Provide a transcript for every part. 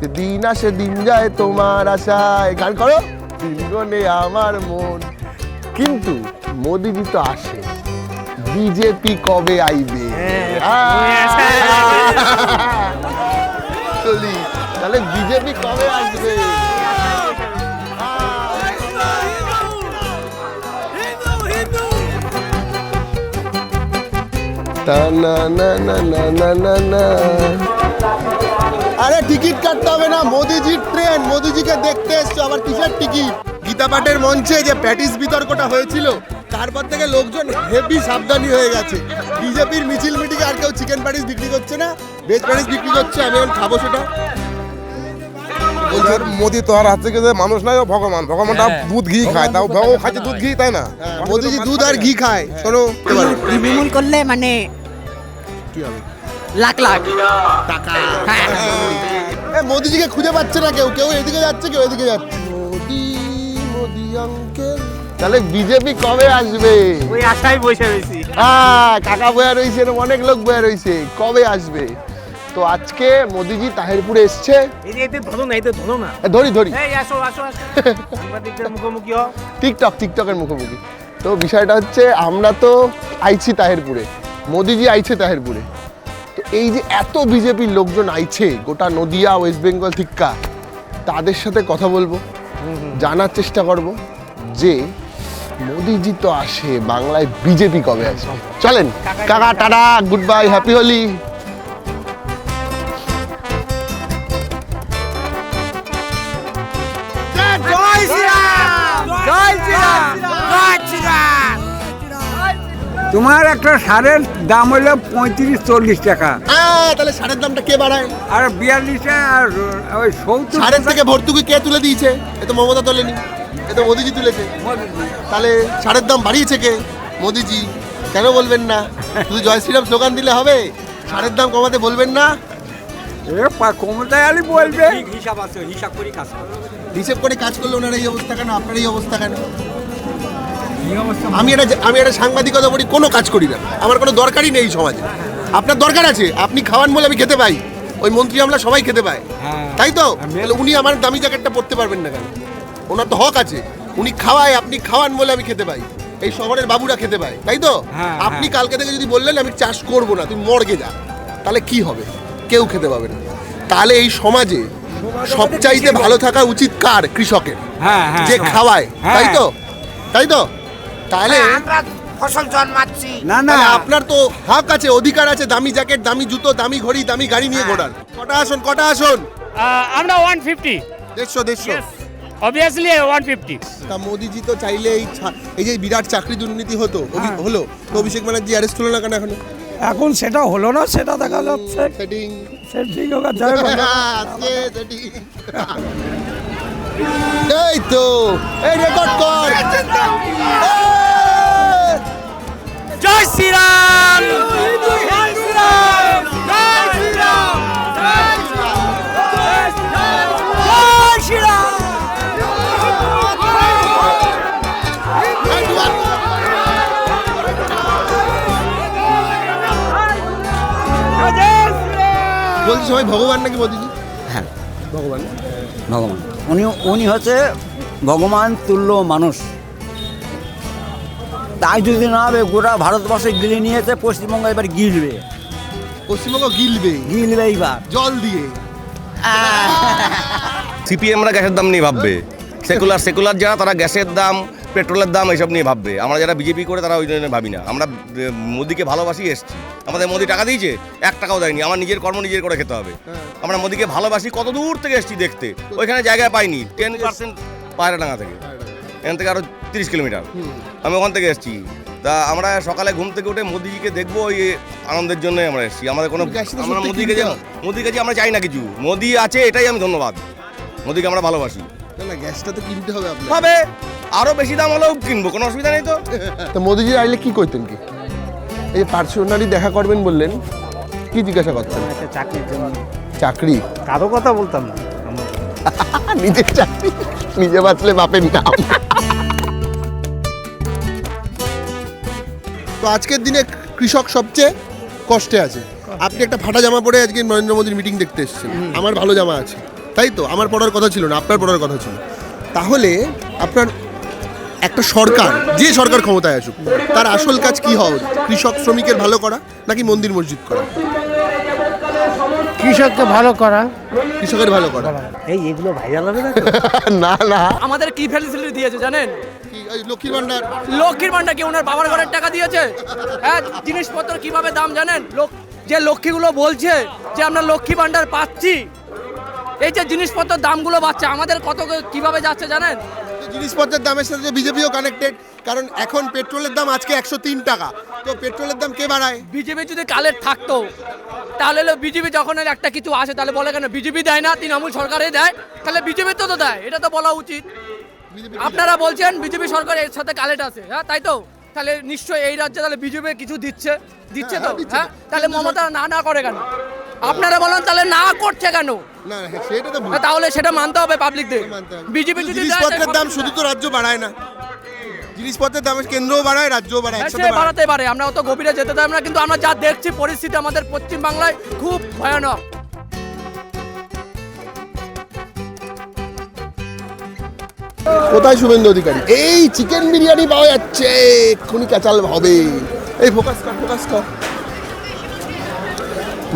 দিন আসে দিন যায় তোমার আশায়, গান করো। দিন গনে আমার মন। কিন্তু মোদিজি তো আসে, বিজেপি কবে আইবে? চলি তাহলে বিজেপি কবে আসবে? আরে টিকিট কাটতে হবে না, মোদিজির ট্রেন, মোদিজিকে দেখতে এসছো। আবার কিসের টিকিট? গীতা পাঠের মঞ্চে যে প্যাটিস বিতর্কটা হয়েছিল তারপর থেকে লোকজন হেভি সাবধানী হয়ে গেছে। বিজেপির মিছিল মিটিংয়ে আর কেউ চিকেন প্যাটিস বিক্রি করছে না, ভেজ প্যাটিস বিক্রি করছে। আমি এখন খাবো সেটা। মোদি তো আর হাত থেকে মানুষ নাই, ভগবান, ভগবানটা দুধ ঘি খায়, তাও ও খাচ্ছে দুধ ঘি, তাই না? মোদিজি দুধ আর ঘি খায়। শোনো, তৃণমূল করলে মানে কি হবে? লাখ লাখ টাকা। মোদিজিকে খুঁজে পাচ্ছে না কেউ, কেউ এদিকে যাচ্ছে, কেউ এদিকে যাচ্ছে। মোদি মোদি আঙ্কেল। তাহলে বিজেপি কবে আসবে? ওই আশাই বসে রয়েছি। কাকা বয়া রয়েছে, অনেক লোক বয়া রয়েছে, কবে আসবে? তো আজকে মোদিজি তাহিরপুরে এসছে। এই যে এতে ধরো না, এতে ধরো না। ধরি ধরি। এই আসো আসো আসো, সাংবাদিকদের মুখোমুখি হও। টিকটকের মুখোমুখি। তো বিষয়টা হচ্ছে, আমরা তো আইছি তাহিরপুরে, মোদিজি আইছে তাহিরপুরে। তো এই যে এত বিজেপির লোকজন আইছে গোটা নদিয়া, ওয়েস্ট বেঙ্গল থিক্কা, তাদের সাথে কথা বলবো, জানার চেষ্টা করব যে মোদিজি তো আসে, বাংলায় বিজেপি কবে আসবে। চলেন কাকা, tata, good bye, happy Holi. তোমার একটা সারের দাম হলো 35-40 টাকা, তাহলে সারের দামটা কে বাড়ায়? আর 42 আর ওই 70 সারের থেকে ভর্তুকি কে তুলে দিয়েছে? এ তো মমতা তোলেনি, এ তো মোদিজি তুলেছে। তাহলে সারের দাম বাড়িয়েছে কে? মোদিজি। কেন বলবেন না? শুধু জয় শ্রীরাম স্লোগান দিলে হবে? সারের দাম কমাতে বলবেন না? ক্ষমতায় আলি বলবে। হিসাব আছে, হিসাব করে কাজ করো। হিসেব করে কাজ করলে ওনার এই অবস্থা কেন, আপনার এই অবস্থা কেন? আমি একটা সাংবাদিকতা করি, কোনো কাজ করি না, আমার কোনো দরকারই নেই এই সমাজে। আপনার দরকার আছে, আপনি খাওয়ান বলে আমি খেতে পাই, ওই মন্ত্রী আমরা সবাই খেতে পাই, তাই তো? তাহলে উনি আমার দামি জ্যাকেটটা পরতে পারবেন না কেন? ওনার তো হক আছে, উনি খাওয়ায়, আপনি খাওয়ান বলে আমি খেতে পাই, এই শহরের বাবুরা খেতে পায়, তাই তো? আপনি কালকে থেকে যদি বললেন আমি চাষ করবো না, তুই মর্গে যা, তাহলে কি হবে? কেউ খেতে পাবে না। তাহলে এই সমাজে সবচাইতে ভালো থাকা উচিত কার? কৃষকের, যে খাওয়ায়, তাই তো? তাই তো? তাহলে ফসল জন্মাচ্ছি না না, আপনার তো হক আছে, অধিকার আছে, দামি জ্যাকেট, দামি জুতো, দামি ঘড়ি, দামি গাড়ি নিয়ে ঘোরার। কটা আসন? আমরা 150, 150 অবভিয়াসলি 150। তা মোদিজি তো চাইলে এই যে বিরাট চাকরি দুর্নীতি হতো, হলো তো, অভিষেক ব্যানার্জি অ্যারেস্ট হলো না কেন এখনো? এখন সেটা হলো না, সেটা দেখা যাচ্ছে। সেটিং ঠিক হোক, যাই হোক। এই তো, এই রেকর্ড কর। জয় শ্রীরাম, জয় শ্রীরাম, জয় শ্রীরাম, জয় শ্রীরাম। বলছি সবাই ভগবান নাকি মোদিজি? হ্যাঁ, ভগবান। ভগবান। উনি হচ্ছে ভগবান তুল্য মানুষ। তাই যদি না হবে, গোটা ভারতবর্ষে গিলে নিয়েছে, পশ্চিমবঙ্গ এবার গিলবে। পশ্চিমবঙ্গ গিলবে এইবার জল দিয়ে। সিপিএমরা গ্যাসের দাম নিয়ে ভাববে, সেকুলার যারা, তারা গ্যাসের দাম, পেট্রোলের দাম এইসব নিয়ে ভাববে। আমরা যারা বিজেপি করে তারা ওই জন্য ভাবি না। আমরা মোদিকে ভালোবাসি এসছি। আমাদের মোদি টাকা দিয়েছে? 1 টাকাও দেয়নি। আমার নিজের কর্ম নিজের করে খেতে হবে। আমরা মোদিকে ভালোবাসি, কত দূর থেকে এসছি দেখতে। ওইখানে জায়গায় পাইনি, 10% পায়রাডাঙ্গা থেকে, এখান থেকে আরও 30 কিলোমিটার, আমি ওখান থেকে এসছি। তা আমরা সকালে ঘুম থেকে উঠে মোদিজিকে দেখবো, ওই আনন্দের জন্যই আমরা এসছি। আমাদের কোনো, আমরা মোদিকে আমরা চাই না কিছু। মোদি আছে, এটাই আমি ধন্যবাদ। মোদিকে আমরা ভালোবাসি। না, গ্যাসটা তো কিনতে হবে আপনার। হবে, আরো বেশি দাম হলেও কিনবো, কোনো অসুবিধা নেই তো। তো মোদিজি আইলে কি করতেন? কি এই পার্সোনালি দেখা করবেন বললেন, কি জিজ্ঞাসা করতেন? একটা চাকরির জন্য। চাকরি? কারো কথা বলতাম না, নিজের চাকরি, নিজে বাঁচলে বাপের নাম। তো আজকের দিনে কৃষক সবচেয়ে কষ্টে আছে। আপনি একটা ফাটা জামা পরে আজকে নরেন্দ্র মোদীর মিটিং দেখতে এসেছেন, আমার ভালো জামা আছে, তাই তো? আমার পড়ার কথা ছিল না, আপনার পড়ার কথা ছিল। তাহলে আপনার একটা সরকার, যে সরকার ক্ষমতায় আসুক, তার আসল কাজ কি হওয়া উচিত? কৃষক শ্রমিকের ভালো করা নাকি মন্দির মসজিদ করা? কৃষককে ভালো করা। কৃষকের ভালো করা। এই এগুলো ভাইরাল হবে না? না না, আমাদের কি ফ্যাসিলিটি দিয়েছে জানেন? কি ওই লক্ষ্মীর ভান্ডার? লক্ষ্মীর ভান্ডার কি ওনার বাবার ঘরের টাকা দিয়েছে? হ্যাঁ, জিনিসপত্র কিভাবে দাম জানেন? যে লক্ষ্মীগুলো বলছে যে আমরা লক্ষ্মী ভান্ডার পাচ্ছি, এই যে জিনিসপত্রের দামগুলো বাড়ছে, আমাদের কত কিভাবে যাচ্ছে জানেন? জিনিসপত্রের দামের সাথে বিজেপিও কানেক্টেড, কারণ এখন পেট্রোলের দাম আজকে 103 টাকা। তো পেট্রোলের দাম কে বাড়ায়? বিজেপি যদি কালের থাকতো তাহলে বিজেপি যখন একটা কিছু আসে তাহলে বলে কেন বিজেপি দেয় না, তৃণমূল সরকারই দেয়, তাহলে বিজেপি তো দেয়, এটা তো বলা উচিত। আপনারা বলছেন বিজেপি সরকার এর সাথে কালেক্ট আছে, হ্যাঁ তাই তো? তাহলে নিশ্চয়ই এই রাজ্যে তাহলে বিজেপি কিছু দিচ্ছে তো, হ্যাঁ? তাহলে মমতা না করে কেন? আপনারা বলেন তাহলে না করছে কেন? না না, সেটা তো ভুল। তাহলে সেটা মানতে হবে পাবলিকদের। বিজেপি যদি জিনিসপত্রের দাম শুধু তো রাজ্য বাড়ায় না, জিনিসপত্রের দাম কেন্দ্রও বাড়ায়, রাজ্যও বাড়ায়, একসাথে বাড়ায়। বাড়াতে পারে, আমরা অত গভীরে যেতে চাই না, কিন্তু আমরা যা দেখছি পরিস্থিতি আমাদের পশ্চিম বাংলায় খুব ভয়ানক। কোথায় শুভেন্দু অধিকারী? এই চিকেন বিরিয়ানি পাওয়া যাচ্ছে, এক্ষুনি ক্যাচাল হবে। এই ফোকাস কর।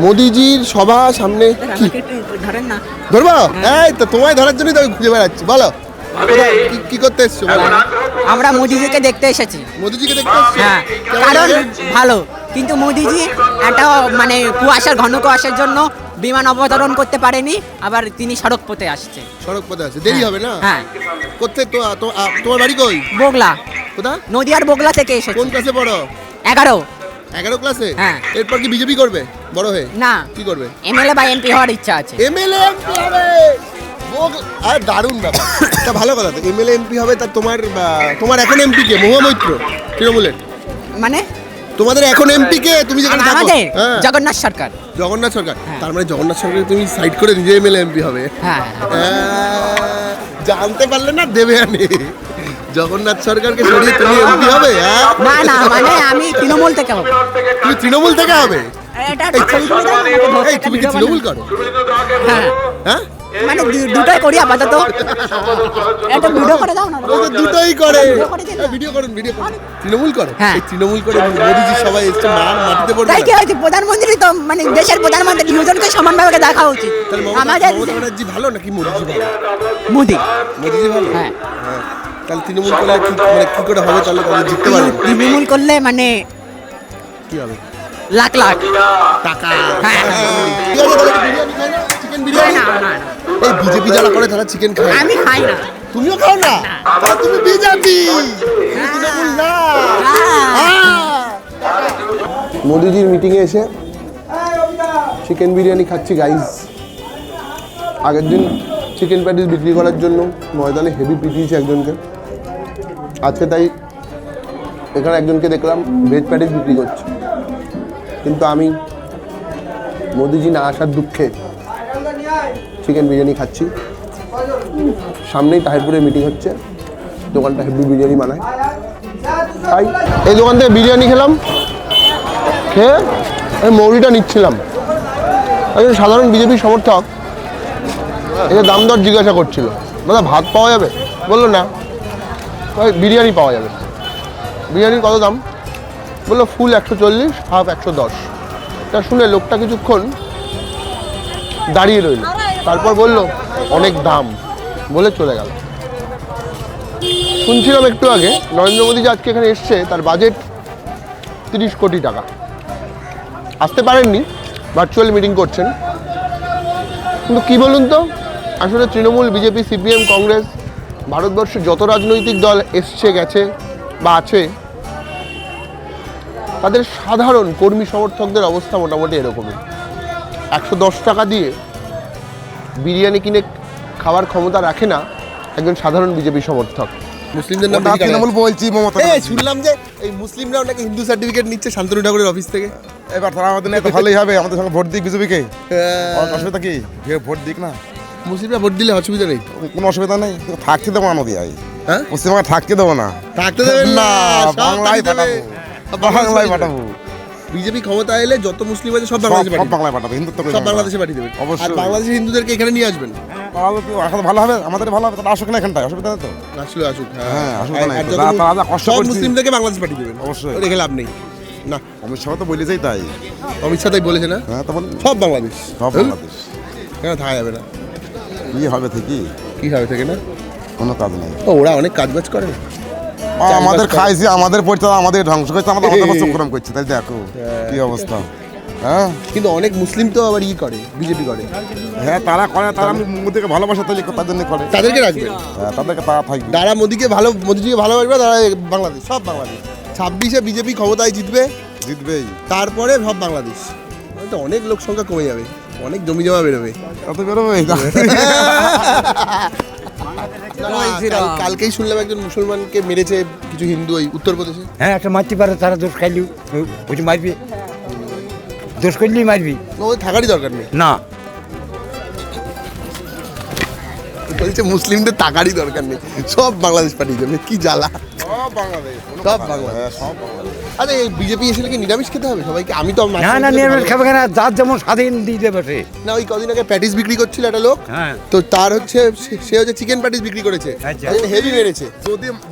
মোদিজির সভা সামনে। কি ধরেন না। ধরবা? এই তো তোমায় ধরার জন্যই তো আমি খুঁজে বেড়াচ্ছি। বলো কি করতে এসছো? আমরা মোদিজিকে দেখতে এসেছি। মোদিজিকে দেখতে এসছো? হ্যাঁ, কেমন কারণ লাগে? ভালো, কিন্তু মোদিজি একটা মানে ঘন কুয়াশার জন্য বিমান অবতরণ করতে পারেনি, আবার তিনি সড়ক পথে আসছে। সড়ক পথে আছে, দেরি হবে না? হ্যাঁ, কোথায় তোমার বাড়ি কই? বগলা, কোথা? নদিয়ার বগলা থেকে এসেছি। কোন ক্লাসে পড়ো? 11। 11 ক্লাসে? হ্যাঁ। এরপর কি বিজেপি করবে বড় হয়ে? না, কি করবে? এমএলএ বা এমপি হওয়ার ইচ্ছা আছে। এমএলএ এমপি হবে? আর দারুণ ব্যাপার। তা ভালো কথা তো, এমএলএ এমপি হবে। তা তোমার এখন এমপি কে? মহুয়া মৈত্র তৃণমূলের? মানে তোমাদের এখন এমপি কে তুমি যেখানে থাকো? আমাদের হ্যাঁ। জগন্নাথ সরকার। জগন্নাথ সরকার। হ্যাঁ। তার মানে জগন্নাথ সরকার তুমি সাইড করে নিজে এমএলএ এমপি হবে? হ্যাঁ, জানতে পারলে না দেবে আনে। জগন্নাথ সরকারকে সরিয়ে তুমি এমপি হবে? হ্যাঁ? না মানে আমি তৃণমূল থেকে হব। তুমি তৃণমূল থেকে হবে? এটা এই, ছবি তুলে দাও, আমাকে ধরতে এই একটা তুমি কি ভিডিও তৃণমূল বানাও। করো? হ্যাঁ, হ্যাঁ, মানে দুটোই করি আপাতত। একটা ভিডিও করে দাও না। ও তো দুটোই করে। ভিডিও করে দিন না। ভিডিও করুন। তৃণমূল করো? হ্যাঁ। এই তৃণমূল করে মোদিজি সবাই এসছে, মাটিতে পড়বে তাই না? কি হয়েছে? প্রধানমন্ত্রী তো মানে দেশের প্রধানমন্ত্রী, দুজনকে সমানভাবে দেখা উচিত। তাহলে আমাদের মমতা ব্যানার্জি ভালো নাকি মোদিজি ভালো? মোদি। মোদিজি ভালো? হ্যাঁ। হ্যাঁ। তাহলে তৃণমূল করলে কি করে হবে? তাহলে তাহলে জিততে পারবে? তৃণমূল করলে মানে কি হবে? লাখ টাকা। হ্যাঁ। ঠিক আছে, তাহলে বিরিয়ানি খাই না? চিকেন বিরিয়ানি? না। এই বিজেপি যারা করে তারা চিকেন খায়। আমি খাই না। তুমিও খাও না? তাহলে তুমি বিজেপি, তৃণমূল না। মোদিজির মিটিংয়ে এসে চিকেন বিরিয়ানি খাচ্ছি গাইজ। আগের দিন চিকেন প্যাটিস বিক্রি করার জন্য ময়দানে হেভি পিটিয়েছে একজনকে, আজকে তাই এখানে একজনকে দেখলাম ভেজ প্যাটিস বিক্রি করছে। কিন্তু আমি মোদিজি না আসার দুঃখে চিকেন বিরিয়ানি খাচ্ছি। সামনেই তাহিরপুরে মিটিং হচ্ছে, দোকানটা হেভি বিরিয়ানি বানায়, তাই এই দোকান থেকে বিরিয়ানি খেলাম। খেয়ে আমি মৌরিটা নিচ্ছিলাম, একজন সাধারণ বিজেপি সমর্থক এদের দাম দর জিজ্ঞাসা করছিল, দাদা ভাত পাওয়া যাবে? বললো না, বিরিয়ানি পাওয়া যাবে। বিরিয়ানির কত দাম? বললো ফুল 140, হাফ 110। এটা শুনে লোকটা কিছুক্ষণ দাঁড়িয়ে রইল, তারপর বলল অনেক দাম বলে চলে গেল। শুনছিলাম একটু আগে নরেন্দ্র মোদী যে আজকে এখানে এসছে, তার বাজেট 30 কোটি টাকা। আসতে পারেননি, ভার্চুয়াল মিটিং করছেন। কিন্তু কী বলুন তো, আসলে তৃণমূল, বিজেপি, সিপিএম, কংগ্রেস, ভারতবর্ষের যত রাজনৈতিক দল এসছে গেছে বা আছে, তাদের সাধারণ কর্মী সমর্থকদের অবস্থা মোটামুটি এরকমই। 110 টাকা দিয়ে বিরিয়ানি কিনে খাওয়ার ক্ষমতা রাখে না একজন সাধারণ বিজেপি সমর্থক। মুসলিমদের নাম ওটা তৃণমূল বলছি, মমতা ব্যানার্জি। শুনলাম যে এই মুসলিমরাও নাকি হিন্দু সার্টিফিকেট নিচ্ছে শান্তনু ঠাকুরের অফিস থেকে। এবার তারা আমাদের নিয়ে তো ভালোই হবে, আমাদের সঙ্গে ভোট দিক বিজেপিকে। অসুবিধা কি? ভোট দিক না, মুসলিমরা ভোট দিলে অসুবিধা নেই, কোনো অসুবিধা নেই। থাকতে দেবো না নদীয়ায়, হ্যাঁ পশ্চিমবঙ্গে থাকতে দেবো না। থাকতে দেবেন না, সব বাংলায় কাটিয়ে দেবে। পাঠাবো, বাংলায় পাঠাবো। বিজেপি ক্ষমতা এলে যত মুসলিম আছে সব সব বাংলাদেশে পাঠিয়ে দেবে। বাংলায় পাঠাবো, হিন্দুত্ব সব বাংলাদেশে পাঠিয়ে দেবেন। অবশ্যই। আর বাংলাদেশের হিন্দুদেরকে এখানে নিয়ে আসবেন। তাহলে তো আসলে ভালো হবে, আমাদের ভালো হবে, তাহলে আসুক না এখানটায়, অসুবিধা নেই তো। আসলে আসুক, হ্যাঁ, আসুক না। আর যত তারা যা কষ্ট সব করছে। মুসলিমদেরকে বাংলাদেশ পাঠিয়ে দেবেন, অবশ্যই। রেখে লাভ নেই না। অমিত শাহ তো বলেছেই তাই। অমিত শাহ তাই বলেছে না, হ্যাঁ, তা বলে সব বাংলাদেশ, সব বাংলাদেশ। কেন থাকা যাবে না? কি হবে ঠিকই, কি হবে থেকে না? কোনো কাজ নেই। ও, ওরা অনেক কাজ বাজ করে না। আমাদের খাইছি, আমাদের পড়ছে, আমাদের ধ্বংস করছে, আমাদের চক্রম করছে, তাই দেখো কি অবস্থা। হ্যাঁ, কিন্তু অনেক মুসলিম তো আবার করে, বিজেপি করে। হ্যাঁ, তারা করে, তারা মোদিকে ভালোবাসে, তাই তার জন্য করে। তাদেরকে রাখবেন, হ্যাঁ, তাদেরকে তারা থাকবে। যারা মোদিজিকে ভালোবাসবে তারা বাংলাদেশ, সব বাংলাদেশ। 26-এ বিজেপি ক্ষমতায় জিতবেই। তারপরে সব বাংলাদেশ। তো অনেক লোক সংখ্যা কমে যাবে, অনেক জমি জমা বেরোবে। কত বেরোবে? কালকেই শুনলাম একজন মুসলমানকে মেরেছে কিছু হিন্দু ওই উত্তরপ্রদেশে। হ্যাঁ, একটা মারতে পারে, তারা দোষ খাইলি ওই মারবি, দোষ করলেই মারবি ওদের থাকারই দরকার নেই, না। বলছে মুসলিমদের থাকারই দরকার নেই, সব বাংলাদেশ পাঠিয়ে যাবে। কি জ্বালা, সব বাংলাদেশ, সব বাংলাদেশ। হ্যাঁ, সব বাংলাদেশ। আরে বিজেপি এসে কি নিরামিষ খেতে হবে সবাইকে? আমি তো মাছ না না, মাংস নিরামিষ ভালো- খাবে কেন, যার যেমন স্বাধীন দিয়ে দেবে সে। না, ওই কদিন আগে প্যাটিস বিক্রি করছিল একটা লোক, হ্যাঁ, তো তার হচ্ছে সে হচ্ছে চিকেন প্যাটিস বিক্রি করেছে, আচ্ছা। হেভি মেরেছে।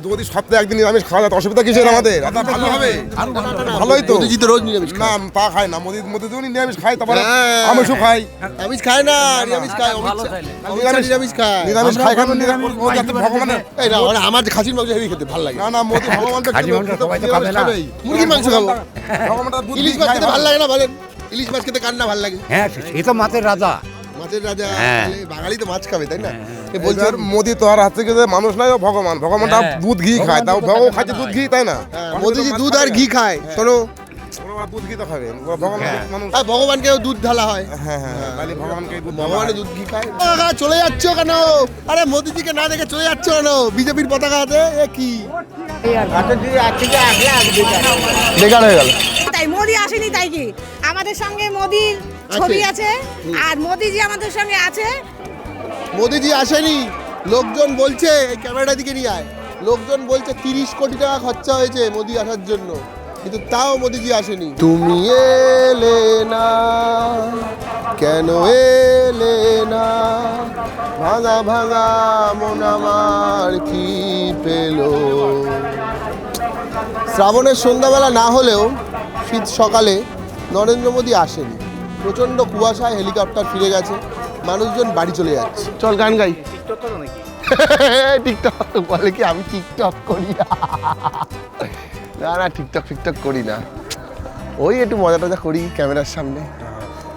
যদি সপ্তাহে একদিন নিরামিষ খাওয়া যায়, তো অসুবিধা কিসের আমাদের? ভালো হবে, ভালোই তো। মোদিজি তো রোজ নিরামিষ না, খায়। তা খায় না, মোদি যদি নিরামিষ খায়, তারপরে হ্যাঁ। আমিষও খাই। আমিষ খায় না, নিরামিষ খায়। অমিত শাহ নিরামিষ খায়। নিরামিষ খাই, কেন নিরামিষ? মোদি এত ভগবানের। এই না, মানে আমার খাসির মাংস হেভি খেতে ভালো লাগে। না না, মোদি ভগবানকে খাসি মাংস সবাই তো খাবে না। মুরগির মাংস খাবো। ভগবানটা দুধ ইলিশ দিয়ে মাছ খায় খেতে ভালো। ভালো লাগে না বলেন? ইলিশ মাছ খেতে কার না ভালো লাগে? হ্যাঁ, সে তো মাছের রাজা। মাছের রাজা, হ্যাঁ। তাহলে বাঙালি তো মাছ খাবে, তাই না? এ বলছে বলছে মোদি তো আর হচ্ছে কি যে মানুষ নাই, ও ভগবান। ভগবানটা দুধ ঘি খায়, তাও ও খাচ্ছে দুধ ঘি, তাই না? মোদিজি দুধ আর ঘি খায়, শোনো। ওরা দুধ ঘি তো খাবে, ভগবান মানুষ। আর ভগবানকেও দুধ ঢালা হয়, হ্যাঁ হ্যাঁ, তাহলে ভগবানকে দুধ ভগবানের দুধ ঘি খায়। পতাকা চলে যাচ্ছ কেন? আরে মোদিজিকে না দেখে চলে যাচ্ছ কেন? বিজেপির পতাকা আছে, এ কি বেকার হয়ে গেল। তাই মোদি আসেনি, তাই কি আমাদের সঙ্গে মোদির ছবি আছে, আর মোদিজি আমাদের সঙ্গে আছে। মোদিজি আসেনি, লোকজন বলছে, এই ক্যামেরাটা দিকে নিয়ে আয়, লোকজন বলছে 30 কোটি টাকা খরচা হয়েছে মোদি আসার জন্য, কিন্তু তাও মোদিজি আসেনি। তুমি এলে না, কেন এলে না, ভাঙা ভাঙা মন আমার কি পেলো। শ্রাবণের সন্ধ্যাবেলা না হলেও শীত সকালে নরেন্দ্র মোদী আসেনি। প্রচণ্ড কুয়াশায় হেলিকপ্টার ফিরে গেছে, মানুষজন বাড়ি চলে যাচ্ছে। চল গান গাই। টিকটক বলে কি? আমি টিকটক করি না, না টিকটক করি না, ওই একটু মজা টজা করি ক্যামেরার সামনে।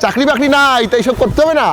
চাকরি বাকরি নাই, তাই সব করতে হবে না।